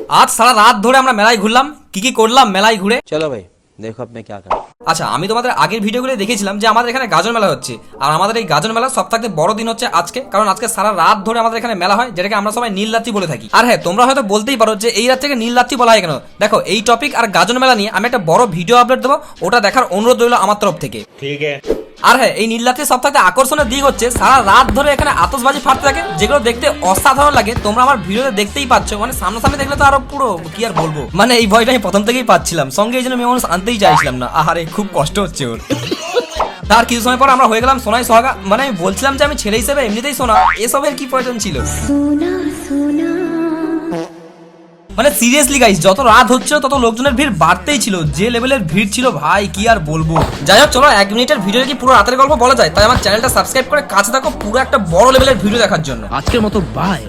আজ সারা রাত ধরে আমরা মেলায় ঘুরলাম, কি করলাম মেলায় ঘুরে চলো ভাই দেখো আপনি কি করেন। আচ্ছা, আমি তোমাদের আগের ভিডিওগুলো দেখেছিলাম যে আমাদের এখানে গাজন মেলা হচ্ছে, আর আমাদের এই গাজন মেলা সবথেকে বড় দিন হচ্ছে আজকে, কারণ আজকে সারা রাত ধরে আমাদের এখানে মেলা হয়, যেটাকে আমরা সবাই নীল রাত্রি বলে থাকি। আর হ্যাঁ, তোমরা হয়তো বলতেই পারো যে এই রাত্রিকে নীল রাত্রি বলা হয় কেন। দেখো, এই টপিক আর গাজন মেলা নিয়ে আমি একটা বড় ভিডিও আপলোড দেবো, ওটা দেখার অনুরোধ রইল আমার তরফ থেকে। ঠিক আছে। আর হ্যাঁ, এই নীলরাত্রির সবথেকে আকর্ষণের দিক হচ্ছে সারা রাত ধরে এখানে আতশবাজি ফাটতে থাকে, যেগুলো দেখতে অসাধারণ লাগে। তোমরা আমার ভিডিওতে দেখতেই পাচ্ছ, মানে সামনাসামনি দেখলে তো আরো পুরো কি আর বলবো, মানে এই ভয়টা আমি প্রথম থেকেই পাচ্ছিলাম, সঙ্গে এই জন্য মেয়ে মানুষ আনতেই চাইছিলাম না। আহারে, খুব কষ্ট হচ্ছে ওর। তার কিছু সময় পর আমরা হয়ে গেলাম সোনাই সোহাগা। মানে আমি বলছিলাম যে আমি ছেলে হিসেবে এমনিতেই সোনা, এসবের কি প্রয়োজন ছিল? মানে সিরিয়াসলি গাইস, যত রাত হচ্ছে তত লোকজনের ভিড় বাড়তেই ছিল, যে লেভেলের ভিড় ছিল ভাই কি আর বলবো। যাই হোক, চলো 1 মিনিটের ভিডিও কি পুরো রাতের গল্প বলা যায়, তাই আমার চ্যানেলটা সাবস্ক্রাইব করে কাছে থাকো পুরো একটা বড় লেভেলের ভিডিও দেখার জন্য। আজকের মতো বাই।